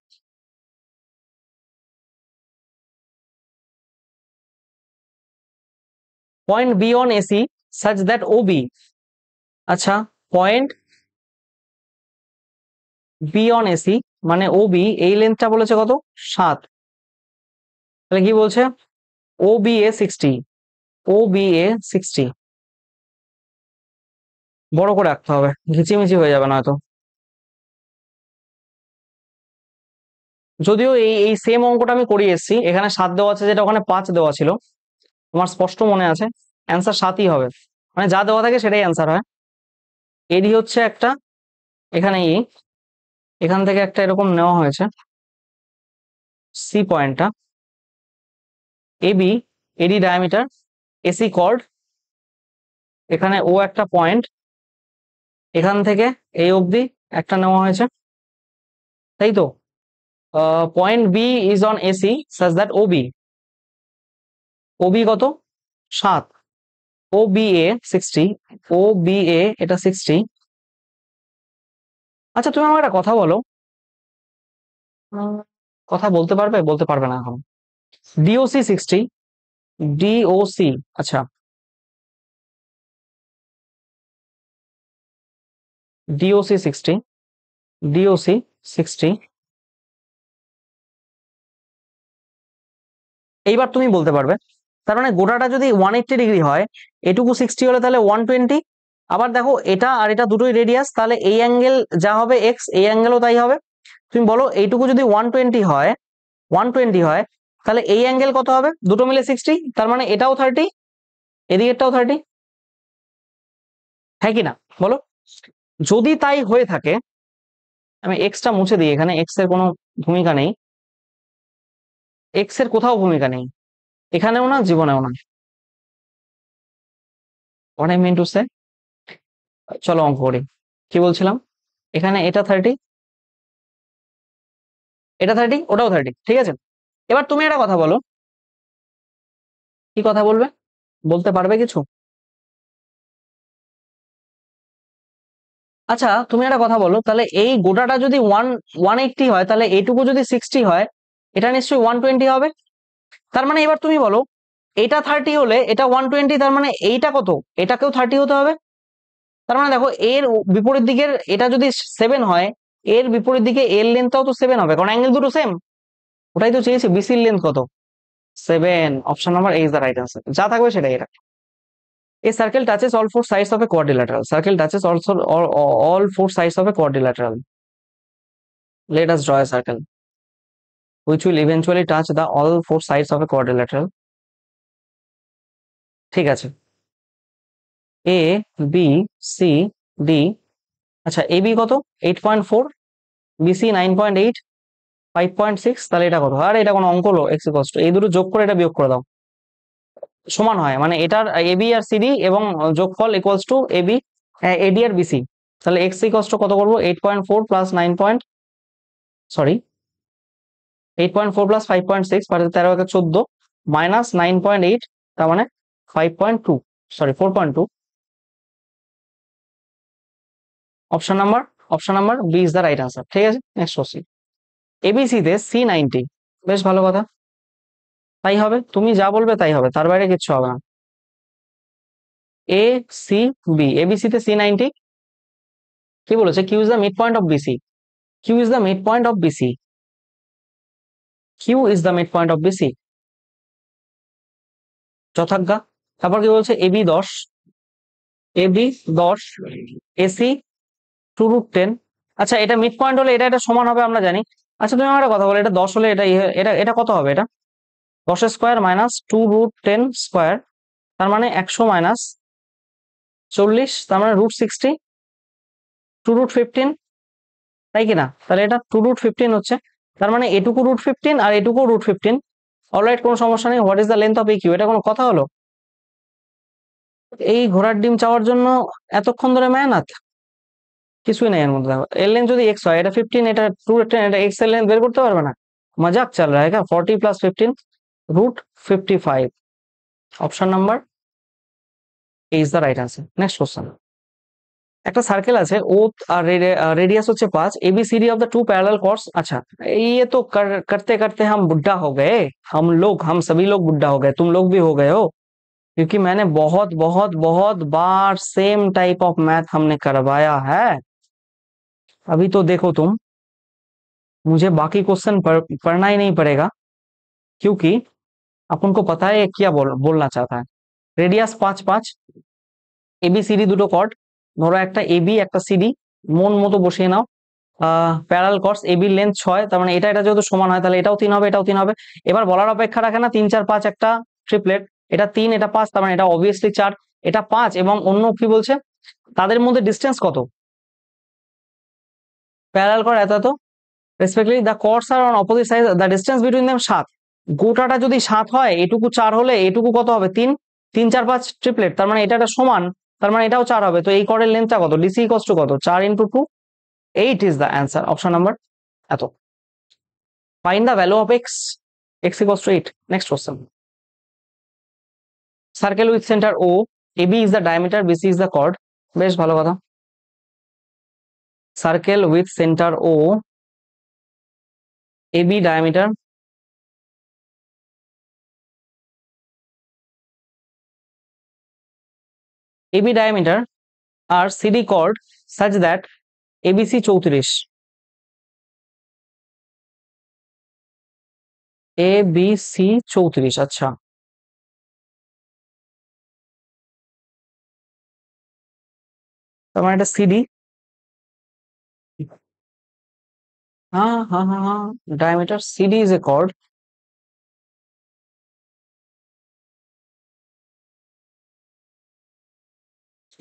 point B on AC such that OB, আচ্ছা point B on AC মানে OB এই লেন্থটা বলেছে কত 7, তাহলে কি বলছে OBA 60 বড় করে রাখতে হবে, ঘিচিমিচি হয়ে যাবে না হয়তো। যদিও এই সেম অঙ্কটা আমি করিয়ে এসেছি, এখানে 7 দেওয়া আছে যেটা ওখানে 5 দেওয়া ছিল, তোমার স্পষ্ট মনে আছে, অ্যান্সার 7ই হবে, মানে যা দেওয়া থাকে সেটাই অ্যান্সার হয়। এডি হচ্ছে একটা, এখানে এখান থেকে একটা এরকম নেওয়া হয়েছে সি পয়েন্টটা, এবি এডি ডায়ামিটার এসি কর্ড, এখানে ও একটা পয়েন্ট, এখান থেকে এই অবধি একটা নেওয়া হয়েছে, তাই তো। Point B is on AC such that OB কত 7, OBA 60, OBA এটা 60। আচ্ছা তুমি আমার একটা কথা বলো, কথা বলতে পারবে না এখন। DOC 60, DOC, আচ্ছা DOC 60, DOC 60। এইবার তুমি বলতে পারবে, তার মানে গোটাটা যদি 180 ডিগ্রি হয়, এটুকু 60 হলে তাহলে 120। আবার দেখো এটা আর এটা দুটোই রেডিয়াস, তাহলে এই অ্যাঙ্গেল যা হবে এক্স, এই অ্যাঙ্গেলও তাই হবে। তুমি বলো এইটুকু যদি 120 হয়, তাহলে এই অ্যাঙ্গেল কত হবে, দুটো মিলে 60, তার মানে এটাও 30, এদিকেরটাও 30, হ্যাঁ কি না বলো। যদি তাই হয়ে থাকে, আমি এক্সটা মুছে দিই, এখানে এক্স এর কোনো ভূমিকা নেই, এক্স এর কোথাও ভূমিকা নেই, এখানেও না জীবনেও না। What I mean to say, চলো অঙ্ক করি। কি বলছিলাম, এখানে এটা 30, এটা 30, ওটাও 30, ঠিক আছে। এবার তুমি একটা কথা বলো, কি কথা বলবে, বলতে পারবে কিছু? আচ্ছা তুমি একটা কথা বলো, তাহলে এই গোটাটা যদি 180 হয়, তাহলে এইটুকু যদি 60 হয়, এটা নিশ্চয়ই 120 হবে। তার মানে এবার তুমি বলো, এটা 30 হলে এটা 120, তার মানে এইটা কত, এটাকেও 30 হতে হবে। তার মানে দেখো এর বিপরীত দিকের এটা যদি 7 হয়, এর বিপরীত দিকে এর লেন্থটাও তো 7 হবে, কারণ অ্যাঙ্গেল দুটো সেম। ওটাই তো চেয়েছি, বিসির লেন্থ কত 7, option number A is the right answer, যা থাকবে সেটাই এটা। A circle touches all four sides of a quadrilateral. Circle touches also all four sides of a quadrilateral. Let us draw a circle which will eventually touch the all four sides of a quadrilateral. ঠিক আছে, A B C D, আচ্ছা AB কত 8.4, BC 9.8, 5.6, তাহলে এটা কত, আর এটা কোনো অঙ্ক হলো, x equals to এই দুটো যোগ করে এটা বিয়োগ করে দাও, সমান হয়, মানে এটার AB আর CD এবং যোগফল ইকুয়ালস টু AB AD আর BC। তাহলে x equals to কত করবো, 8.4 প্লাস 8.4 প্লাস 5.6, 13 14 মাইনাস 9.8, তার মানে 5.2, sorry 4.2। Option number B is the right answer, ঠিক আছে। নেক্সট কোশ্চেন, এবিসি তে C90, বেশ ভালো কথা, তাই হবে, তুমি যা বলবে তাই হবে, তার বাইরে কিচ্ছু হবে না। এ সি বি, এবিসি তে C90, কি বলেছে, Q is the mid point of BC, Q is the mid point of BC, Q is the mid point of BC, যথাজ্ঞা। তারপর কি বলছে, এবি 10, এসি 2√10। আচ্ছা এটা মিড পয়েন্ট হলে এটা সমান হবে আমরা জানি। আচ্ছা তুমি আমার একটা কথা বলো, এটা 10 হলে এটা কত হবে, এটা 10 স্কোয়ার মাইনাস 2√10 স্কোয়ার, তার মানে 100 মাইনাস 40, তার মানে √60, 2√15, তাই কিনা, তাহলে এটা 2√15 হচ্ছে, তার মানে এটুকু √15 আর এটুকু √15। অলরাইট, কোনো সমস্যা নেই। What is the length of EQ, এটা কোনো কথা হলো, এই ঘোড়ার ডিম চাওয়ার জন্য এতক্ষণ ধরে মেহনত, কিছুই নেই এর মধ্যে। দেখো এর লেন্থ যদি এক্স হয়, এটা 15, এটা √10, এটা এক্স এর লেন্থ বের করতে পারবে না? মজাক চল রা হ্যাঁ, 40 + 15 √55। Option number A is the right answer. Next question. একটা সার্কেল আছে, ও আর रेडियस হচ্ছে 5, ABCD of the two parallel chords. अच्छा, ये तो करते करते हम बुढ़ा हो गए, हम सभी लोग बुढ़ा हो गए, तुम लोग भी हो गए हो, क्योंकि मैंने बहुत बहुत बहुत बार सेम टाइप ऑफ मैथ हमने करवाया है। अभी तो देखो तुम, मुझे बाकी क्वेश्चन पढ़ना ही नहीं पड़ेगा, क्योंकि अपन को पता है ये क्या बोलना चाहता है। रेडियस 5 5, एबीसीडी দুটো কর্ড, ধরো একটা এবি একটা সিডি, মন মতো বসিয়ে নাও। প্যারাল কর্ডস, এবি লেন্থ 6, তার মানে এটা এটা যেহেতু সমান হয় তাহলে এটাও 3 হবে, এটাও 3 হবে। এবার বলার অপেক্ষা রাখে না, 3 4 5 একটা ট্রিপলেট, এটা 3 এটা 5, তার মানে এটা অবভিয়াসলি 4, এটা 5, এবং অন্য কি বলছে তাদের মধ্যে ডিস্টেন্স কত? প্যারাল কর্ড এত এত, respectively the chords are on opposite side, the distance between them 7। গোটাটা যদি 7 হয়, এটুকু 4 হলে এটুকু কত হবে? 3। 3 4 5 ট্রিপলেট, তার মানে এটা একটা সমান, তার মানে এটাও 4 হবে। তো এই কর্ডের লেন্থটা কত? ডিসি ইকুয়ালস টু কত? 4 × 2, 8 is the answer. Option number এত। Find the value of X, X equals to 8। Next question. Circle with centre O, AB is the diameter, BC is the chord. বেশ ভালো কথা। Circle with centre O, AB diameter, AB diameter আর CD chord such that ABC 34, ABC 34। আচ্ছা, তার মানে এটা CD. हाँ हाँ हाँ हाँ, diameter CD is a chord.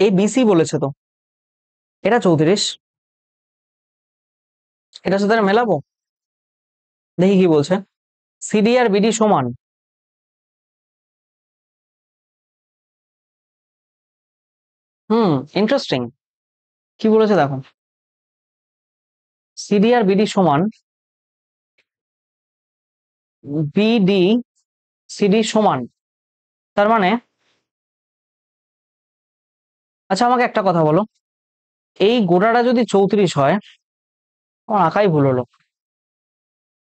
A BC বলেছে তো, এটা 34, এটার সাথে এটা মেলাবো, দেখি কি বলছে। সিডি আর বিডি সমান। ইন্টারেস্টিং। কি বলেছে দেখো, সিডি আর বিডি সমান, বিডি সিডি সমান, তার মানে, আচ্ছা আমাকে একটা কথা বলো, এই গোটাটা যদি 34 হয়, আমার আঁকাই ভুল হলো,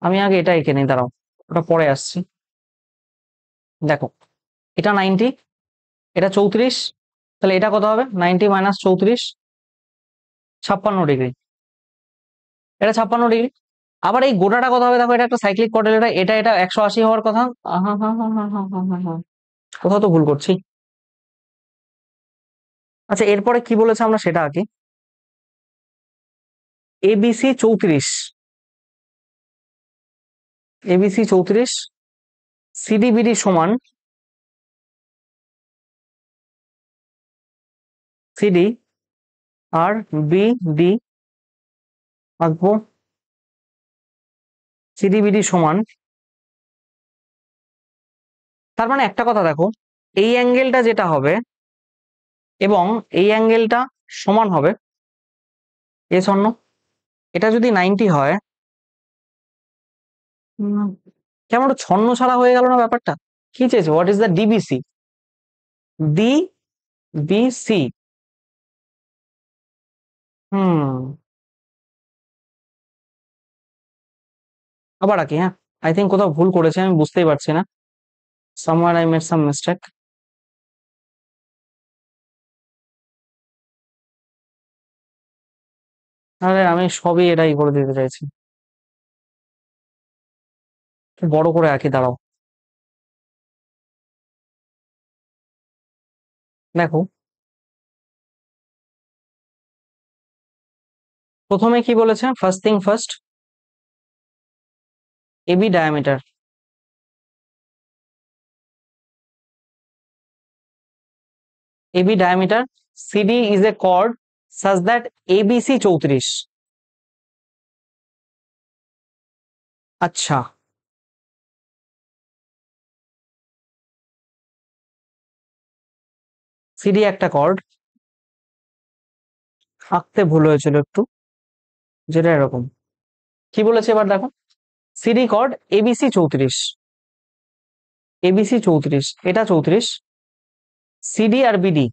আমি আগে এটা এঁকে নিই, দাঁড়াও, ওটা পরে আসছি। দেখো, এটা 90, এটা 34, তাহলে এটা কত হবে? 90 - 34, 56 ডিগ্রি। এটা 56 ডিগ্রি। আবার এই গোটাটা কত হবে? দেখো, এটা একটা সাইক্লিক কোঅর্ডিনেট, এটা এটা 180 হওয়ার কথা। আহা হা হা হা হা হা হা হা। কোথাও তো ভুল করছি। আচ্ছা, এরপরে কি বলেছে আমরা সেটা আঁকি। এবিসি 34, এবিসি 34, সিডিবিডি সমান, সিডি আর বিডি আঁকবো, সিডিবিডি সমান, তার মানে একটা কথা দেখো, এই অ্যাঙ্গেলটা যেটা হবে এবং এই অ্যাঙ্গেলটা সমান হবে, এ শূন্য, এটা যদি 90 হয়, উম, কেমন একটা ছন্ন ছাড়া হয়ে গেল না ব্যাপারটা? কি চেয়েছে? What is the DBC? DBC. হুম, আবার আঁকি, হ্যাঁ। আই থিঙ্ক কোথাও ভুল করেছে, আমি বুঝতেই পারছি না। somewhere I made some mistake. আরে আমি সবই এটাই করে দিতে চাইছি। বড় করে আঁকি, দাঁড়াও। দেখো, প্রথমে কি বলেছে? First thing first, AB diameter, AB diameter, CD is a chord such that ABC 34। আচ্ছা, সিডি একটা কর্ড, আঁকতে ভুল হয়েছিল একটু, যেটা এরকম। কি বলেছে এবার দেখো, সিডি কর্ড এবিসি 34, এবিসি 34, এটা 34, সিডি আর বিডি,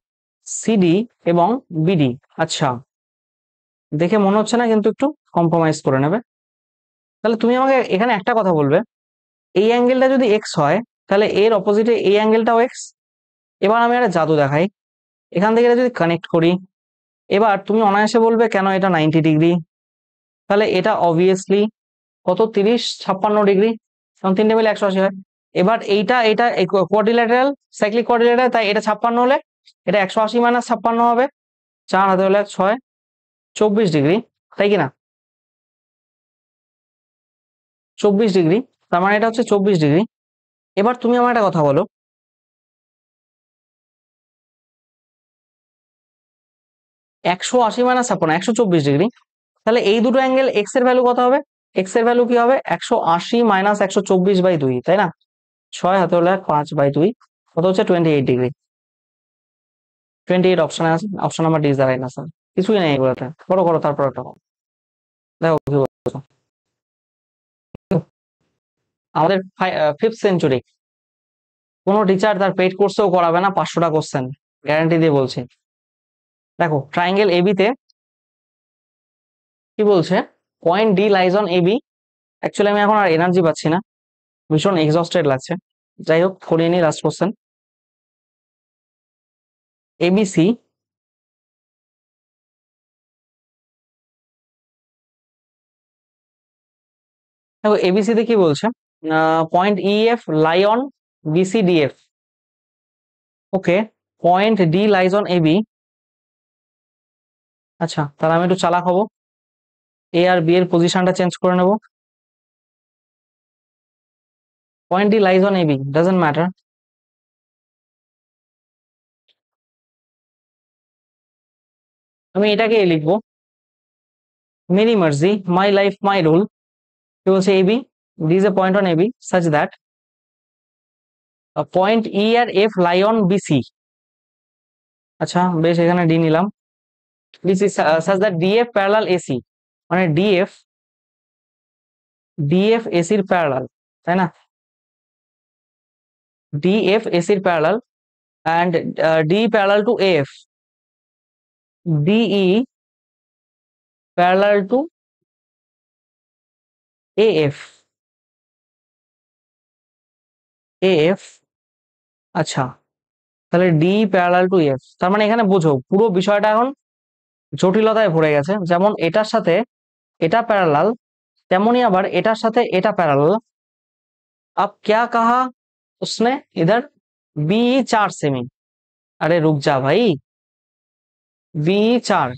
সিডি এবং বিডি। আচ্ছা, দেখে মনে হচ্ছে না, কিন্তু একটু কম্প্রোমাইজ করে নেবে। তাহলে তুমি আমাকে এখানে একটা কথা বলবে, এই অ্যাঙ্গেলটা যদি এক্স হয় তাহলে এর অপোজিটে এই অ্যাঙ্গেলটাও এক্স। এবার আমি একটা জাদু দেখাই, এখান থেকে এটা যদি কানেক্ট করি, এবার তুমি অনায়াসে বলবে কেন এটা 90 ডিগ্রি, তাহলে এটা অবভিয়াসলি কত, 30-56 ডিগ্রি, কারণ তিনটে মিলে 180 হয়। এবার এইটা এটা কোয়াড্রিল্যাটারাল, সাইক্লিক কোয়াড্রিল্যাটারাল, তাই এটা 56 হলে এটা 180 মাইনাস 56 হবে, 4 হাতে হলে 6, 24 ডিগ্রি, তাই কি না? 24 ডিগ্রি, তার মানে এটা হচ্ছে 24 ডিগ্রি। এবার তুমি আমার একটা কথা বলো, 180 মাইনাস 56, 124 ডিগ্রি, তাহলে এই দুটো অ্যাঙ্গেল এক্স এর ভ্যালু কত হবে? এক্স এর ভ্যালু কি হবে? 180 মাইনাস 124/2, তাই না? 6 হাতে হলে 5/2, কত হচ্ছে? 28 ডিগ্রি। 28 অপশনে আছে, option number D is the right answer. কিছুই নেই এগুলোতে, করো করো, তারপর একটা করো। দেখো কি বলছো। আমাদের 5th সেঞ্চুরি, কোনো টিচার তার পেইড কোর্সেও করাবে না 500টা কোশ্চেন, গ্যারান্টি দিয়ে বলছি। দেখো ট্রায়াঙ্গেল এবি তে কি বলছে, point D lies on AB. Actually আমি এখন আর এনার্জি পাচ্ছি না, ভীষণ এক্সস্টেড লাগছে, যাই হোক করিয়ে নি লাস্ট কোশ্চেন। এবিসি দেখো, এবিসি তে কি বলছে, point E F lie on BC DF. Okay, point D lies on AB. আচ্ছা, তাহলে আমি একটু চালাক হবো, এ আর বি এর পজিশনটা চেঞ্জ করে নেব। Point D lies on AB, doesn't matter. আমি এটাকে লিখবো, মেরি মার্জি, মাই লাইফ মাই রুল। কি বলছে, AB, D is a point on AB such that point E আর এফ লাই অন বিসি। আচ্ছা বেশ, এখানে ডি নিলাম। BC such that DF parallel AC, মানে ডিএফ, ডিএফ এসির প্যারালাল, তাই না? ডিএফ এসির parallel and D parallel to AF, DE parallel to AF, AF। আচ্ছা, তাহলে D parallel to AF, তার মানে এখানে বোঝো পুরো বিষয়টা এখন জটিলতায় ভরে গেছে। যেমন এটার সাথে এটা প্যারালাল, তেমনি আবার এটার সাথে এটা প্যারালাল। अब क्या कहा उसने इधर, BE 4 सेमी। अरे रुक जा भाई, BE 4,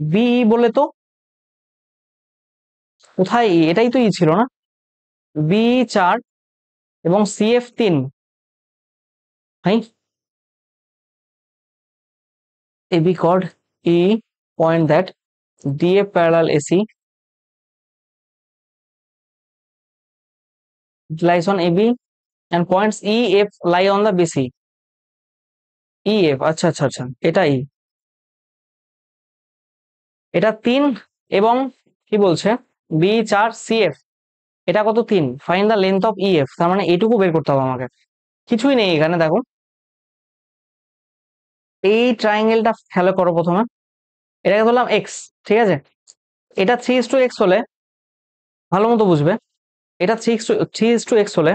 BE বলে তো কোথায়, এটাই তো ই ছিল না, BE 4 এবং CF 3, ভাই AB chord E point that DF parallel AC lies on AB and points EF lie on the BC। EF, আচ্ছা আচ্ছা আচ্ছা, এটাই, এটা 3 এবং কি বলছে, B4 CF, এটা কত, 3, find the length of EF, তার মানে এইটুকু বের করতে হবে আমাকে। কিছুই নেই এখানে, দেখো এই ট্রায়াঙ্গেলটা খেয়াল করো, প্রথমে এটাকে ধরলাম এক্স, ঠিক আছে? এটা 3:x হলে, ভালো মতো বুঝবে, এটা 3:x হলে,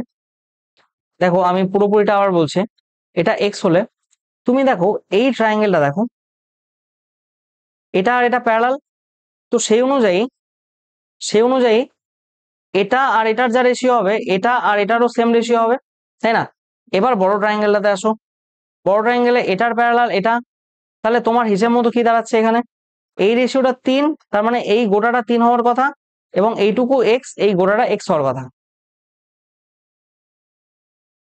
দেখো আমি পুরোপুরিটা আবার বলছি, এটা এক্স হলে তুমি দেখো এই ট্রায়াঙ্গেলটা দেখো, এটা আর এটা প্যারালাল, তো সেই অনুযায়ী এটা আর এটার যা রেশিও হবে, এটা আর এটারও সেম রেশিও হবে, তাই না? এবার বড় ট্রায়াঙ্গেলটাতে আসো, বড় ট্রায়াঙ্গেলে এটার প্যারালাল এটা, তাহলে তোমার হিসেব মতো কি দাঁড়াচ্ছে এখানে, এই রেশিওটা 3, তার মানে এই গোটাটা 3 হওয়ার কথা, এবং এইটুকু এক্স, এই গোটাটা এক্স হওয়ার কথা।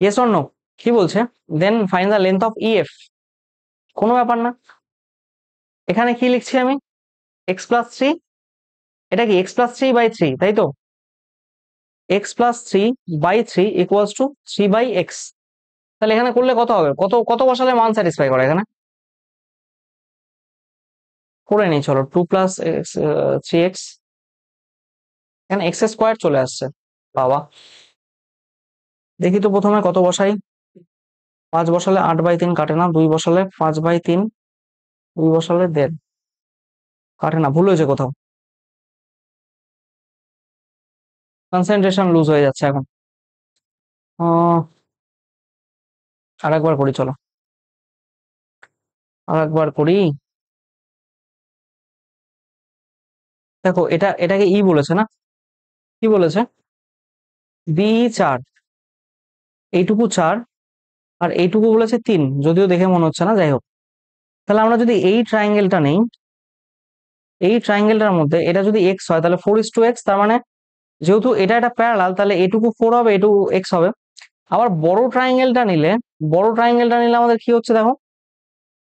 Yes or no? কি বলছে, then find the length of EF. কোনো ব্যাপার না, এখানে কি লিখছি আমি, x+3, এটা কি x+3/3, তাই তো? x+3/3 equals to 3/x। তাহলে এখানে করলে কত হবে, কত কত বসালে মান স্যাটিসফাই করে এখানে করে নিই চলো। 2 + 3x, এখানে এক্স স্কোয়ার চলে আসছে। বাবা, দেখি তো প্রথমে কত বসাই। 5 বসালে 8/3 কাটে না, 2 বসালে 5/3, 2 বসালে 1.5 কাটে না, ভুল হয়েছে কোথাও, কনসেন্ট্রেশন লুজ হয়ে যাচ্ছে এখন। আর একবার করি চলো, আর একবার করি। দেখো এটা এটাকে ই বলেছে না, কি বলেছে, বি 4, এইটুকু 4, আর এইটুকু বলেছে 3, যদিও দেখে মনে হচ্ছে না, যাই হোক। তাহলে আমরা যদি এই ট্রায়াঙ্গেলটা নেই, এই ট্রায়াঙ্গেলটার মধ্যে এটা যদি এক্স হয় তাহলে 4:x, তার মানে যেহেতু এটা একটা প্যারালাল তাহলে এটুকু 4 হবে, এটুকু এক্স হবে। আবার বড় ট্রায়াঙ্গেলটা নিলে, বড় ট্রায়াঙ্গেলটা নিলে আমাদের কি হচ্ছে দেখো,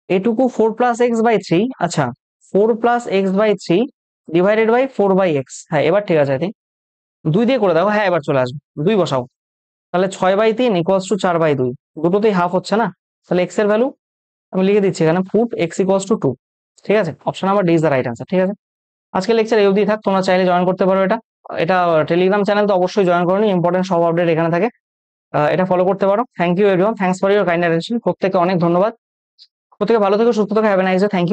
এটুকু 4 + x/3, আচ্ছা 4 + x/3 ডিভাইডেড বাই 4/x, হ্যাঁ এবার ঠিক আছে। আই থিঙ্ক 2 দিয়ে করে দেখো, হ্যাঁ এবার চলে আসবে, 2 বসাও। তাহলে 6/3 = 4/2, দুটোতেই হাফ হচ্ছে না, তাহলে এক্স এর ভ্যালু আমি লিখে দিচ্ছি এখানে, পুট x = 2। ঠিক আছে, option number D is the right answer. ঠিক আছে, আজকে লেকচার এই অবধি থাক, তোমরা চাইলে জয়েন করতে পারো এটা। এটা টেলিগ্রাম চ্যানেল তো অবশ্যই জয়েন করো, ইম্পর্টেন্ট সব আপডেট এখানে থাকে, এটা ফলো করতে পারো। Thank you everyone, thanks for your kind attention, প্রত্যেকে অনেক ধন্যবাদ। প্রত্যেকে ভালো থেকো, সুস্থ থেকো, have a nice day, thank you.